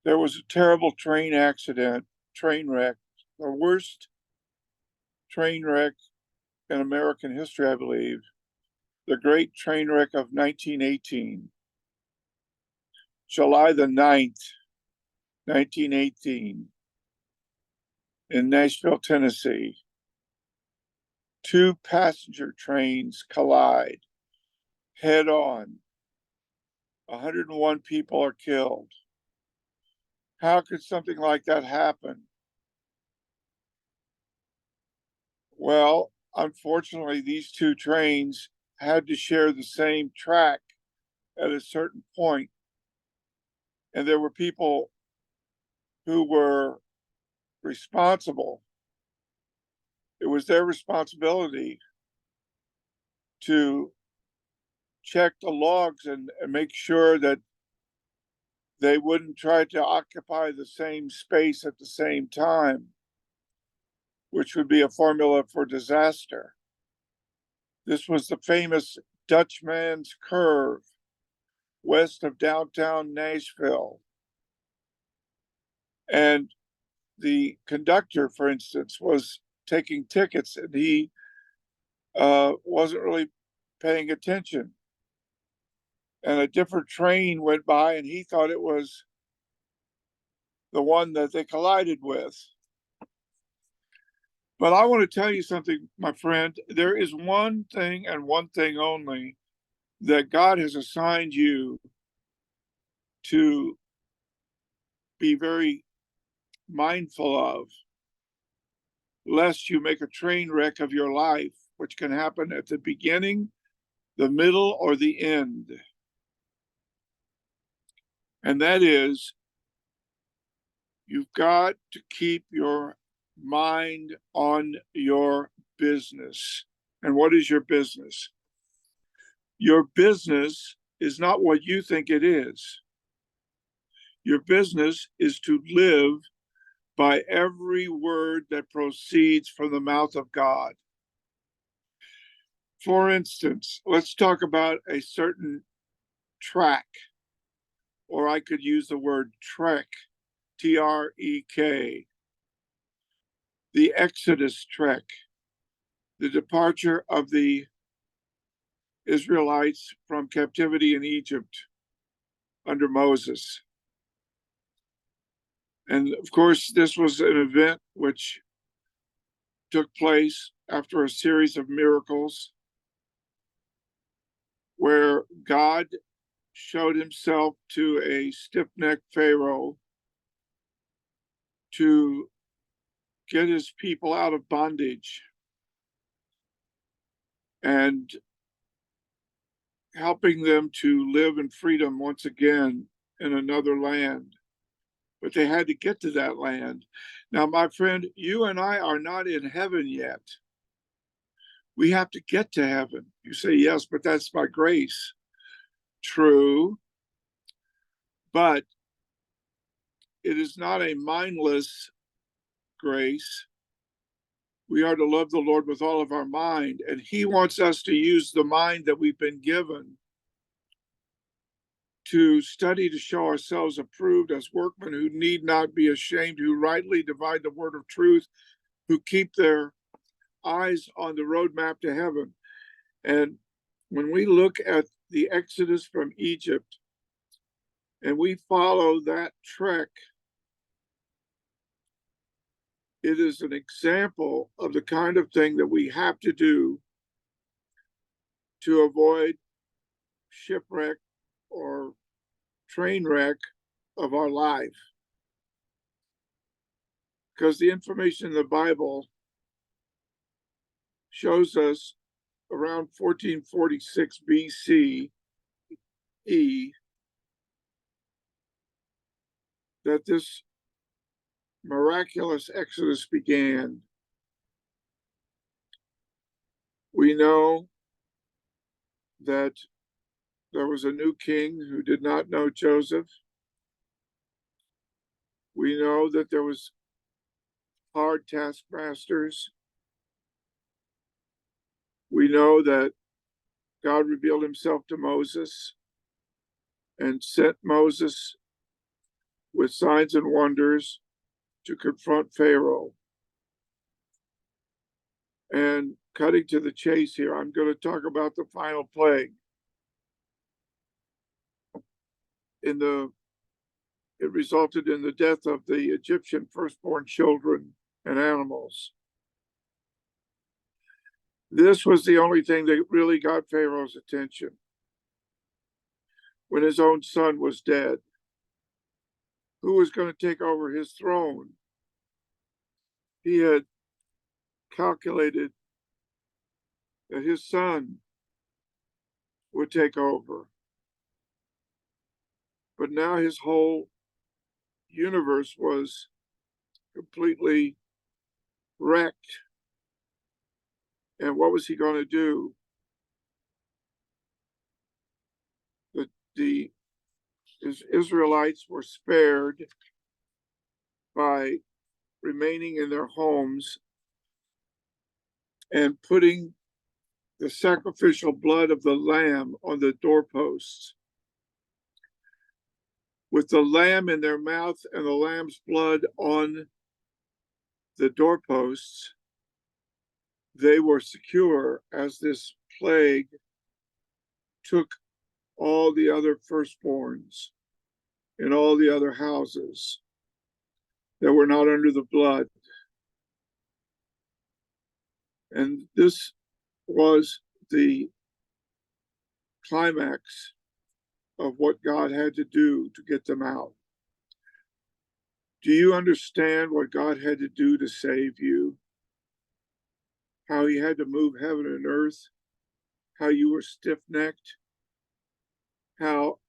There was a terrible train wreck, the worst train wreck in American history, I believe, the great train wreck of 1918, July the 9th, 1918, in Nashville, Tennessee. Two passenger trains collide head on. 101 people are killed. How could something like that happen? Well, unfortunately, these two trains had to share the same track at a certain point, and there were people who were responsible. It was their responsibility to check the logs and make sure that they wouldn't try to occupy the same space at the same time, which would be a formula for disaster. This was the famous Dutchman's Curve west of downtown Nashville. And the conductor, for instance, was taking tickets and he wasn't really paying attention. And a different train went by and he thought it was the one that they collided with. But I want to tell you something, my friend. There is one thing and one thing only that God has assigned you to be very mindful of, lest you make a train wreck of your life, which can happen at the beginning, the middle, or the end. And that is, you've got to keep your mind on your business. And what is your business? Your business is not what you think it is. Your business is to live by every word that proceeds from the mouth of God. For instance, let's talk about a certain track, or I could use the word trek, Trek, the Exodus trek, the departure of the Israelites from captivity in Egypt under Moses. And of course, this was an event which took place after a series of miracles where God showed himself to a stiff-necked Pharaoh to get his people out of bondage and helping them to live in freedom once again in another land. But they had to get to that land. Now, my friend, you and I are not in heaven yet. We have to get to heaven. You say, yes, but that's by grace. True. But it is not a mindless grace. We are to love the Lord with all of our mind, and he wants us to use the mind that we've been given to study to show ourselves approved as workmen who need not be ashamed, who rightly divide the word of truth, who keep their eyes on the roadmap to heaven. And when we look at the Exodus from Egypt and we follow that trek, it is an example of the kind of thing that we have to do to avoid shipwreck or train wreck of our life. Because the information in the Bible shows us around 1446 BCE that this miraculous exodus began. We know that there was a new king who did not know Joseph. We know that there was hard taskmasters. We know that God revealed himself to Moses and sent Moses with signs and wonders to confront Pharaoh. And cutting to the chase here, I'm going to talk about the final plague. It resulted in the death of the Egyptian firstborn children and animals. This was the only thing that really got Pharaoh's attention. When his own son was dead, who was going to take over his throne? He had calculated that his son would take over. But now his whole universe was completely wrecked. And what was he going to do? The Israelites were spared by remaining in their homes and putting the sacrificial blood of the lamb on the doorposts. With the lamb in their mouth and the lamb's blood on the doorposts, they were secure as this plague took all the other firstborns in all the other houses that were not under the blood. And this was the climax of what God had to do to get them out. Do you understand what God had to do to save you? How he had to move heaven and earth? How you were stiff-necked? How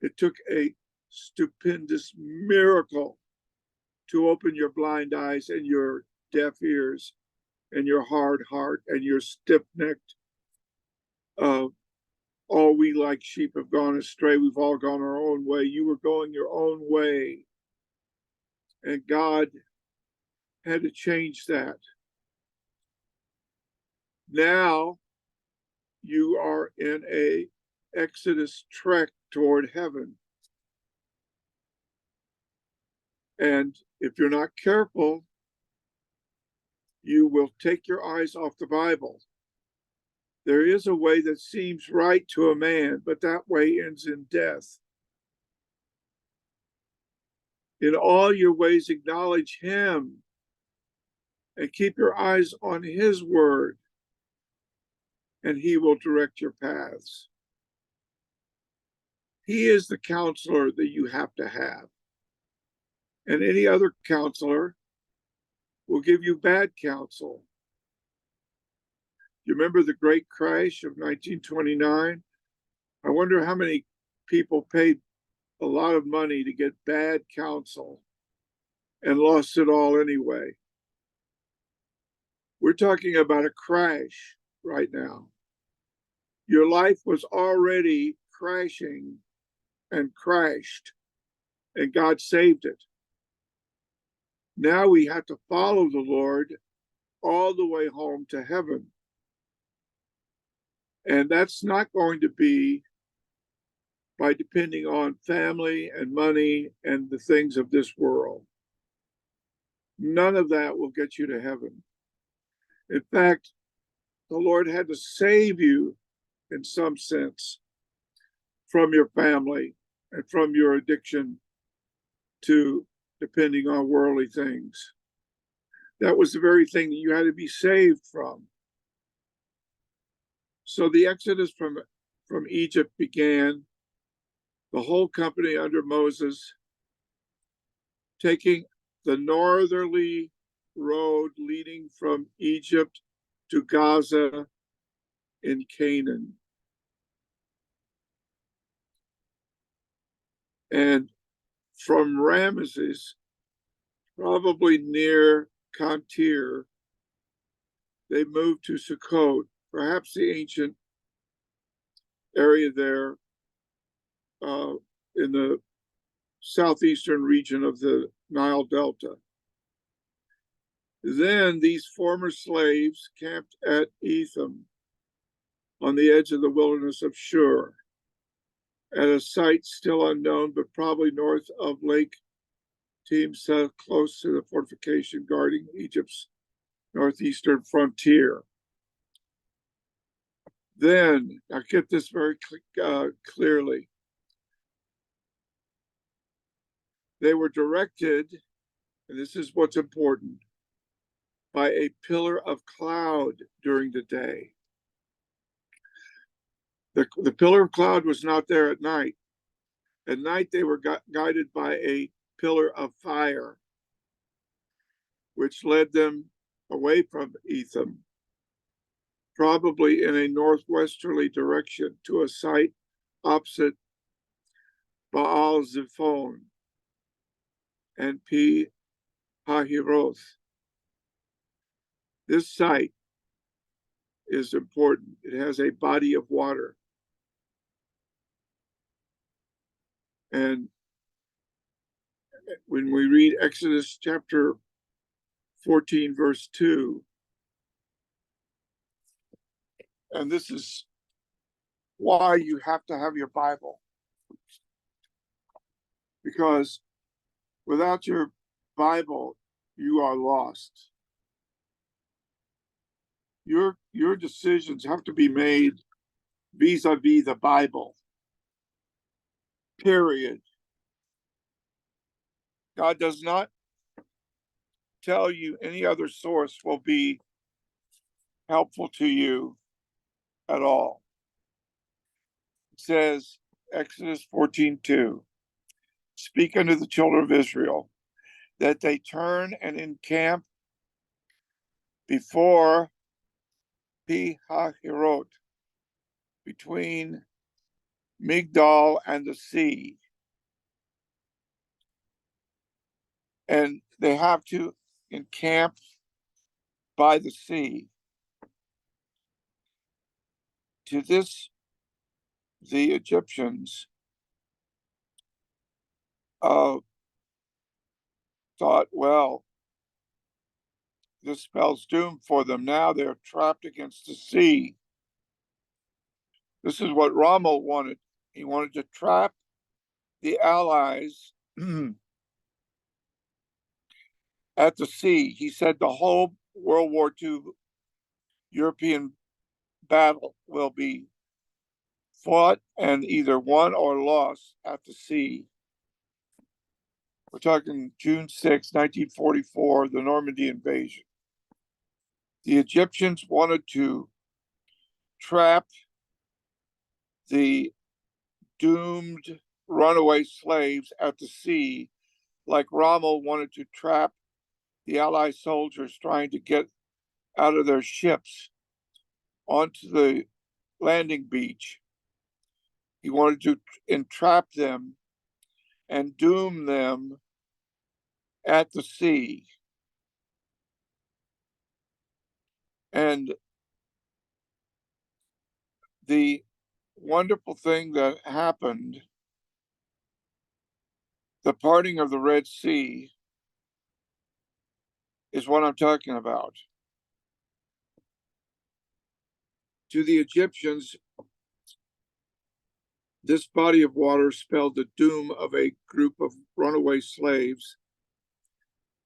it took a stupendous miracle to open your blind eyes and your deaf ears and your hard heart and your stiff-necked, all we like sheep have gone astray. We've all gone our own way. You were going your own way. And God had to change that. Now you are in a Exodus trek toward heaven. And if you're not careful, you will take your eyes off the Bible. There is a way that seems right to a man, but that way ends in death. In all your ways, acknowledge him and keep your eyes on his word, and he will direct your paths. He is the counselor that you have to have. And any other counselor will give you bad counsel. You remember the great crash of 1929? I wonder how many people paid a lot of money to get bad counsel and lost it all anyway. We're talking about a crash right now. Your life was already crashing and crashed, and God saved it. Now we have to follow the Lord all the way home to heaven. And that's not going to be by depending on family and money and the things of this world. None of that will get you to heaven. In fact, the Lord had to save you in some sense from your family and from your addiction to depending on worldly things. That was the very thing that you had to be saved from. So the exodus from Egypt began, the whole company under Moses, taking the northerly road leading from Egypt to Gaza in Canaan. And from Ramesses, probably near Kantir, they moved to Sukkot, perhaps the ancient area there in the southeastern region of the Nile Delta. Then these former slaves camped at Etham on the edge of the wilderness of Shur. at a site still unknown, but probably north of Lake Timsa, close to the fortification guarding Egypt's northeastern frontier. Then, I get this very clearly. They were directed, and this is what's important, by a pillar of cloud during the day. The pillar of cloud was not there at night. At night, they were guided by a pillar of fire, which led them away from Etham, probably in a northwesterly direction to a site opposite Baal Zephon and Pi Hahiroth. This site is important. It has a body of water. And when we read Exodus chapter 14, verse 2, and this is why you have to have your Bible, because without your Bible, you are lost. Your decisions have to be made vis-a-vis the Bible. Period. God does not tell you any other source will be helpful to you at all. It says, Exodus 14:2, speak unto the children of Israel, that they turn and encamp before Pi Hahiroth, between Migdal and the sea. And they have to encamp by the sea. To this, the Egyptians thought, well, this spells doom for them. Now they're trapped against the sea. This is what Rommel wanted. He wanted to trap the Allies at the sea. He said the whole World War II European battle will be fought and either won or lost at the sea. We're talking June 6, 1944, the Normandy invasion. The Egyptians wanted to trap the doomed runaway slaves at the sea, like Rommel wanted to trap the Allied soldiers trying to get out of their ships onto the landing beach. He wanted to entrap them and doom them at the sea. And the wonderful thing that happened, the parting of the Red Sea, is what I'm talking about. To the Egyptians, this body of water spelled the doom of a group of runaway slaves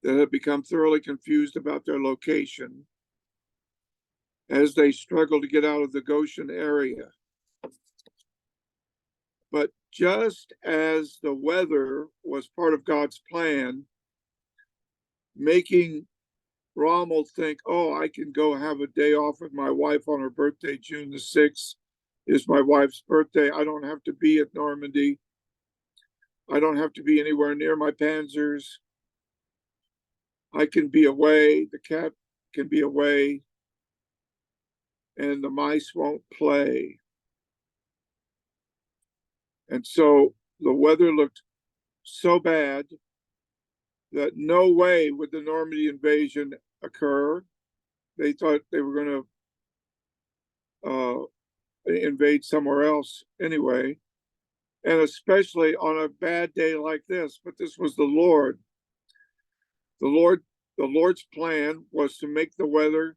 that had become thoroughly confused about their location as they struggled to get out of the Goshen area. But just as the weather was part of God's plan, making Rommel think, oh, I can go have a day off with my wife on her birthday, June the 6th is my wife's birthday. I don't have to be at Normandy. I don't have to be anywhere near my panzers. I can be away. The cat can be away. And the mice won't play. And so the weather looked so bad that no way would the Normandy invasion occur. They thought they were going to invade somewhere else anyway, and especially on a bad day like this. But this was the Lord. The Lord's plan was to make the weather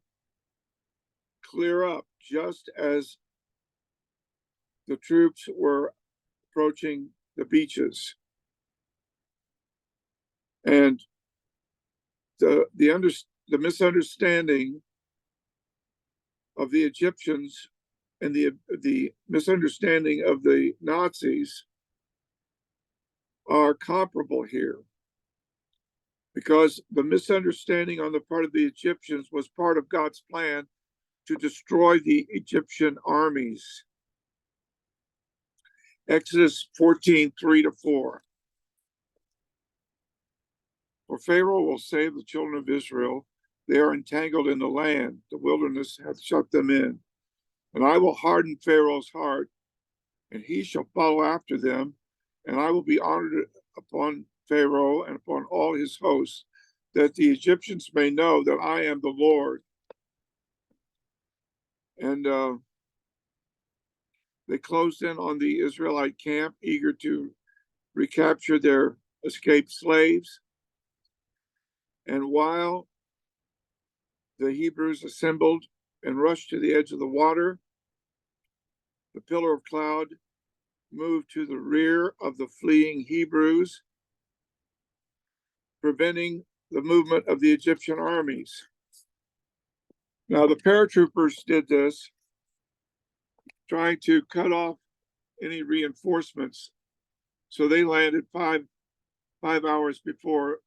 clear up just as the troops were approaching the beaches. And the misunderstanding of the Egyptians and the misunderstanding of the Nazis are comparable here, because the misunderstanding on the part of the Egyptians was part of God's plan to destroy the Egyptian armies. Exodus 14:3-4. For Pharaoh will save the children of Israel. They are entangled in the land. The wilderness hath shut them in. And I will harden Pharaoh's heart, and he shall follow after them. And I will be honored upon Pharaoh and upon all his hosts, that the Egyptians may know that I am the Lord. And they closed in on the Israelite camp, eager to recapture their escaped slaves. And while the Hebrews assembled and rushed to the edge of the water, the pillar of cloud moved to the rear of the fleeing Hebrews, preventing the movement of the Egyptian armies. Now, the paratroopers did this, trying to cut off any reinforcements. So they landed five hours before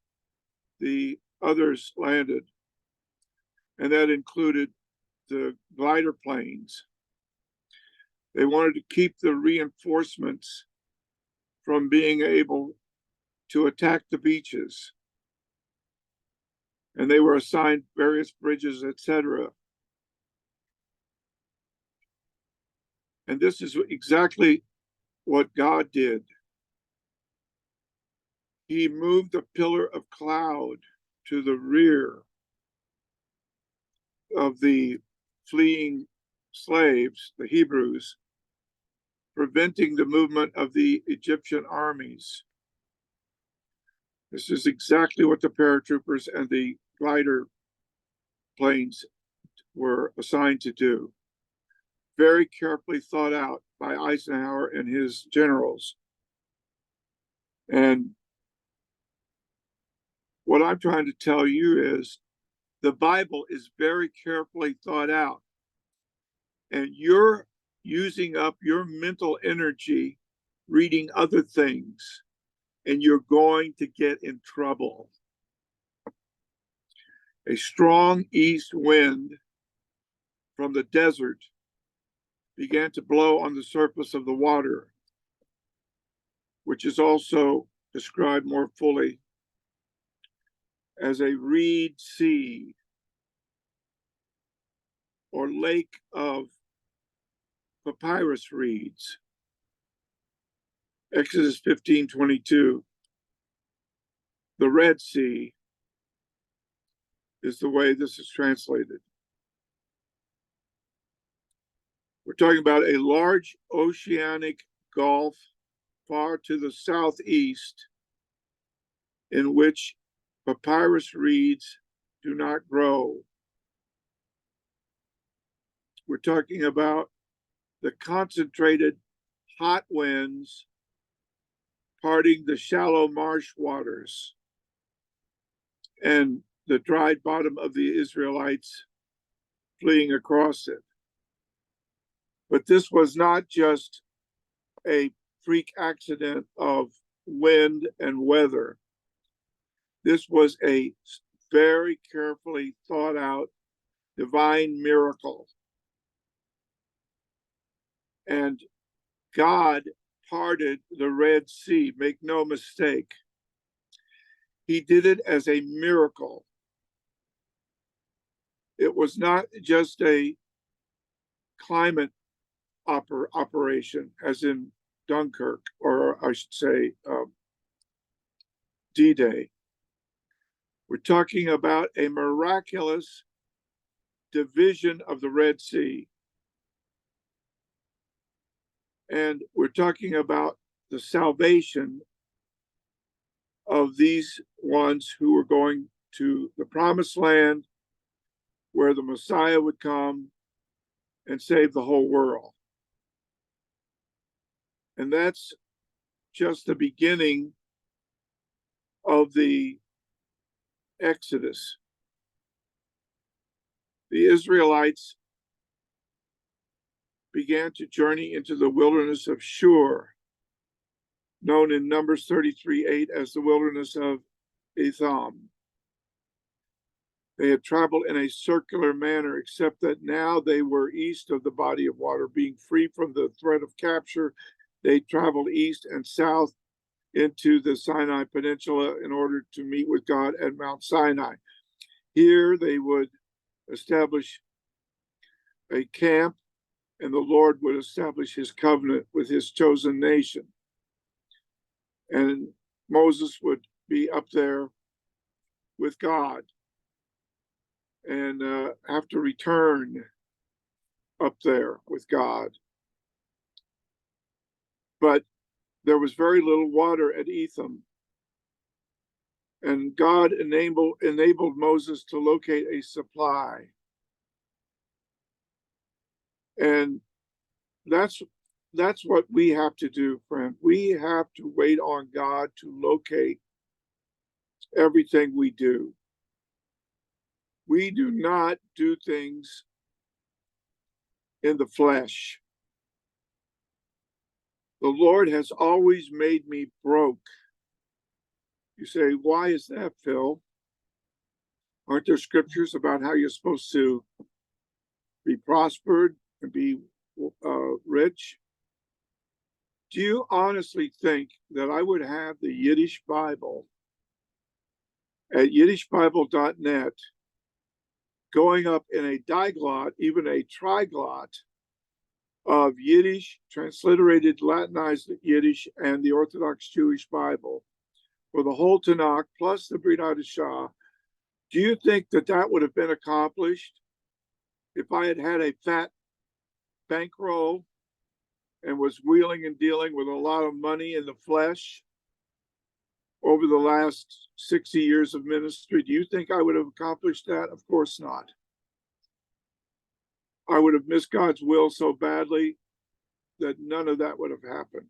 the others landed. And that included the glider planes. They wanted to keep the reinforcements from being able to attack the beaches. And they were assigned various bridges, etc. And this is exactly what God did. He moved the pillar of cloud to the rear of the fleeing slaves, the Hebrews, preventing the movement of the Egyptian armies. This is exactly what the paratroopers and the glider planes were assigned to do. Very carefully thought out by Eisenhower and his generals. And what I'm trying to tell you is the Bible is very carefully thought out. And you're using up your mental energy reading other things, and you're going to get in trouble. A strong east wind from the desert began to blow on the surface of the water, which is also described more fully as a reed sea or lake of papyrus reeds. Exodus 15:22. The Red Sea is the way this is translated. We're talking about a large oceanic gulf far to the southeast, in which papyrus reeds do not grow. We're talking about the concentrated hot winds parting the shallow marsh waters and the dried bottom of the Israelites fleeing across it. But this was not just a freak accident of wind and weather. This was a very carefully thought out divine miracle. And God parted the Red Sea, make no mistake. He did it as a miracle. It was not just a climate operation, as in Dunkirk, or I should say D-Day. We're talking about a miraculous division of the Red Sea. And we're talking about the salvation of these ones who were going to the promised land, where the Messiah would come and save the whole world. And that's just the beginning of the Exodus. The Israelites began to journey into the wilderness of Shur, known in Numbers 33:8 as the wilderness of Etham. They had traveled in a circular manner, except that now they were east of the body of water. Being free from the threat of capture, they traveled east and south into the Sinai Peninsula in order to meet with God at Mount Sinai. Here they would establish a camp, and the Lord would establish his covenant with his chosen nation. And Moses would be up there with God and have to return up there with God. But there was very little water at Etham. And God enabled Moses to locate a supply. And that's what we have to do, friend. We have to wait on God to locate everything we do. We do not do things in the flesh. The Lord has always made me broke. You say, why is that, Phil? Aren't there scriptures about how you're supposed to be prospered and be rich? Do you honestly think that I would have the Yiddish Bible at yiddishbible.net going up in a diglot, even a triglot of Yiddish, transliterated Latinized Yiddish, and the Orthodox Jewish Bible for the whole Tanakh plus the Brit Hadashah? Do you think that that would have been accomplished if I had had a fat bankroll and was wheeling and dealing with a lot of money in the flesh over the last 60 years of ministry? Do you think I would have accomplished that? Of course not. I would have missed God's will so badly that none of that would have happened.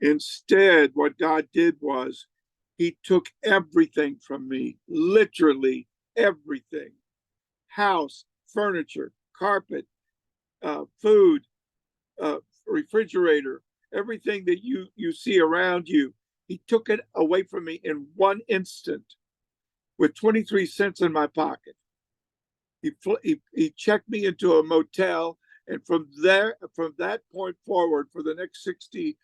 Instead, what God did was he took everything from me, literally everything: house, furniture, carpet, food, refrigerator, everything that you see around you. He took it away from me in one instant with 23 cents in my pocket. He checked me into a motel, and from that point forward, for the next 50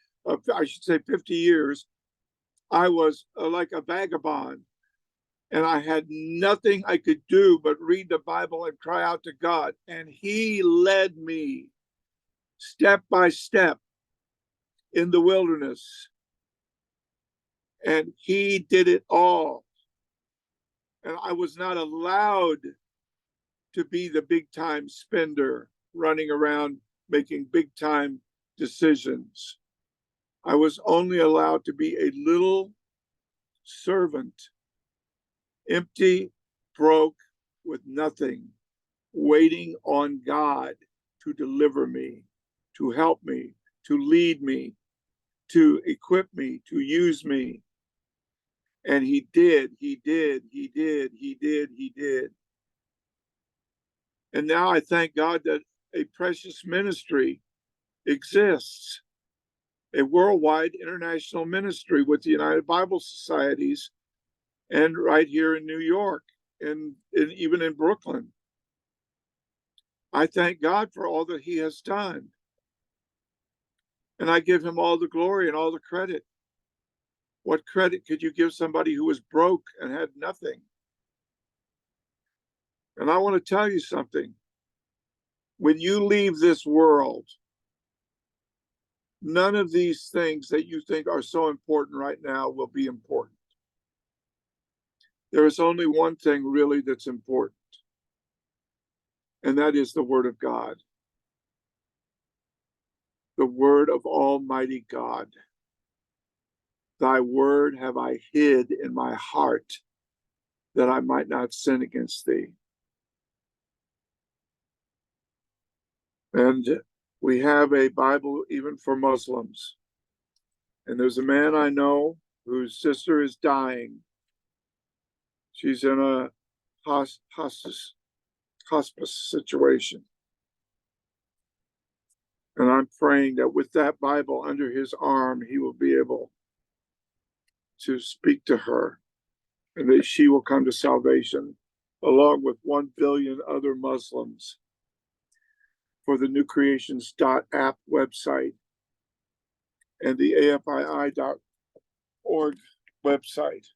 years, I was like a vagabond, and I had nothing I could do but read the Bible and cry out to God. And he led me step by step in the wilderness, and he did it all. And I was not allowed to be the big time spender running around making big time decisions. I was only allowed to be a little servant, empty, broke, with nothing, waiting on God to deliver me, to help me, to lead me, to equip me, to use me. And he did. And now I thank God that a precious ministry exists, a worldwide international ministry with the United Bible Societies, and right here in New York, and even in Brooklyn. I thank God for all that he has done. And I give him all the glory and all the credit. What credit could you give somebody who was broke and had nothing? And I want to tell you something. When you leave this world, none of these things that you think are so important right now will be important. There is only one thing really that's important, and that is the Word of God. The Word of Almighty God. Thy word have I hid in my heart, that I might not sin against thee. And we have a Bible even for Muslims. And there's a man I know whose sister is dying. She's in a hospice situation. And I'm praying that with that Bible under his arm, he will be able to speak to her and that she will come to salvation along with 1 billion other Muslims for the newcreations.app website and the AFII.org website.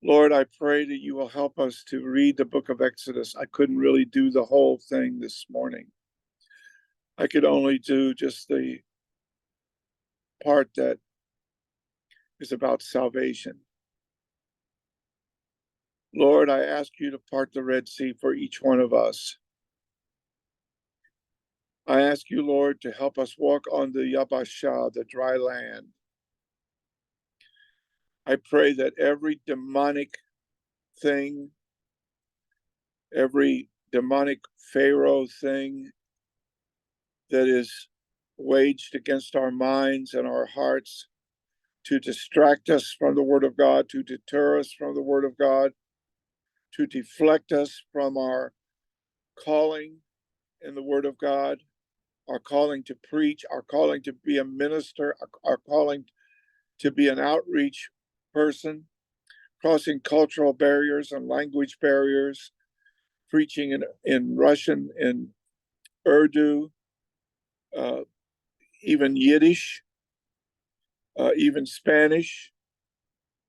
Lord, I pray that you will help us to read the book of Exodus. I couldn't really do the whole thing this morning. I could only do just the part that is about salvation. Lord, I ask you to part the Red Sea for each one of us. I ask you, Lord, to help us walk on the Yabashah, the dry land. I pray that every demonic thing, every demonic Pharaoh thing that is waged against our minds and our hearts to distract us from the Word of God, to deter us from the Word of God, to deflect us from our calling in the Word of God, our calling to preach, our calling to be a minister, our calling to be an outreach person, crossing cultural barriers and language barriers, preaching in Russian, in Urdu, even Yiddish, even Spanish,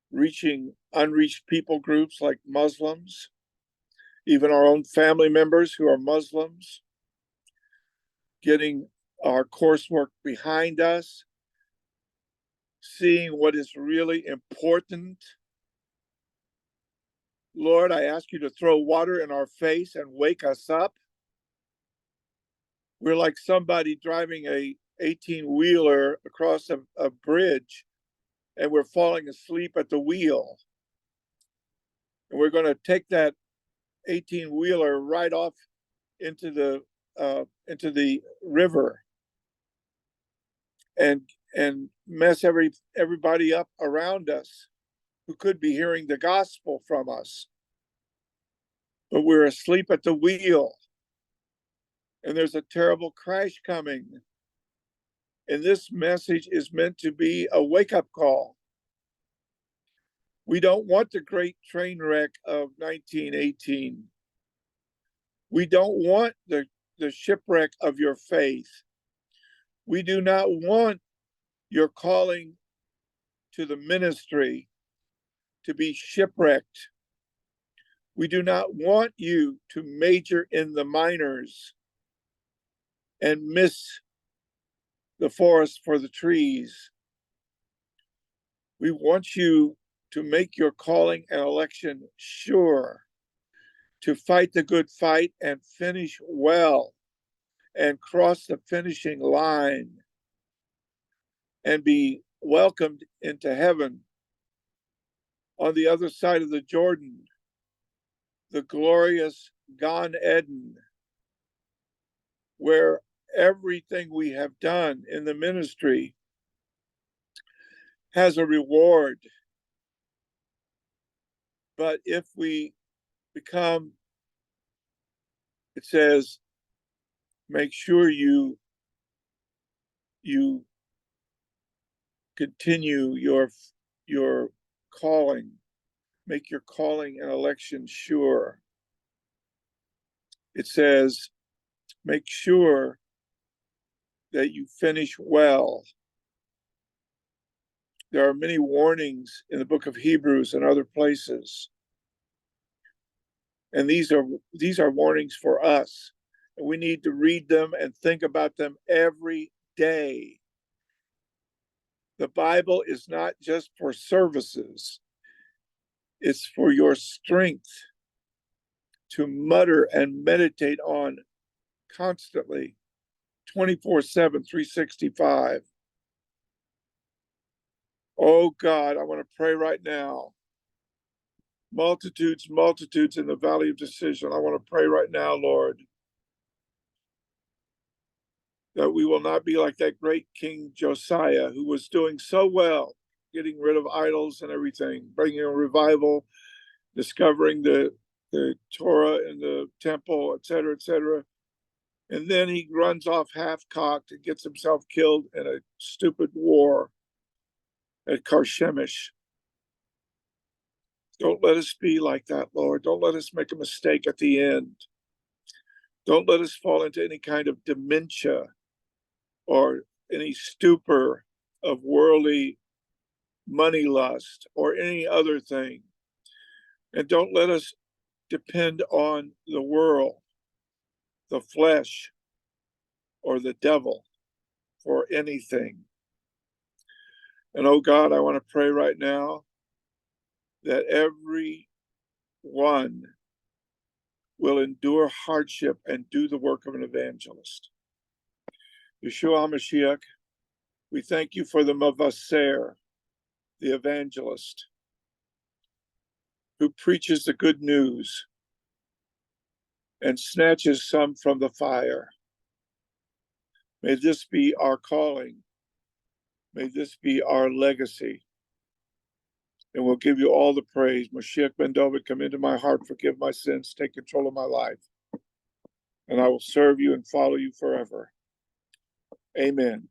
reaching unreached people groups like Muslims, even our own family members who are Muslims, getting our coursework behind us, seeing what is really important. Lord, I ask you to throw water in our face and wake us up. We're like somebody driving a 18-wheeler across a bridge, and we're falling asleep at the wheel. And we're going to take that 18-wheeler right off into the river and mess everybody up around us who could be hearing the gospel from us. But we're asleep at the wheel, and there's a terrible crash coming. And this message is meant to be a wake-up call. We don't want the great train wreck of 1918. We don't want the shipwreck of your faith. We do not want your calling to the ministry to be shipwrecked. We do not want you to major in the minors and miss the forest for the trees. We want you to make your calling and election sure, to fight the good fight and finish well and cross the finishing line and be welcomed into heaven on the other side of the Jordan, the glorious Gan Eden, where everything we have done in the ministry has a reward. But if we become, it says, make sure you continue your calling, make your calling and election sure. It says, make sure that you finish well. There are many warnings in the book of Hebrews and other places. And these are warnings for us. And we need to read them and think about them every day. The Bible is not just for services. It's for your strength to mutter and meditate on constantly, 24/7, 365. Oh God, I want to pray right now. Multitudes in the valley of decision. I want to pray right now, Lord, that we will not be like that great King Josiah, who was doing so well, getting rid of idols and everything, bringing a revival, discovering the Torah in the temple, etc., etc. And then he runs off half-cocked and gets himself killed in a stupid war at Carchemish. Don't let us be like that, Lord. Don't let us make a mistake at the end. Don't let us fall into any kind of dementia or any stupor of worldly money lust or any other thing. And don't let us depend on the world, the flesh, or the devil for anything. And oh God, I want to pray right now that every one will endure hardship and do the work of an evangelist. Yeshua HaMoshiach, we thank you for the Mavaser, the evangelist, who preaches the good news and snatches some from the fire. May this be our calling. May this be our legacy. And we'll give you all the praise. Mashiach ben David, come into my heart, forgive my sins, take control of my life. And I will serve you and follow you forever. Amen.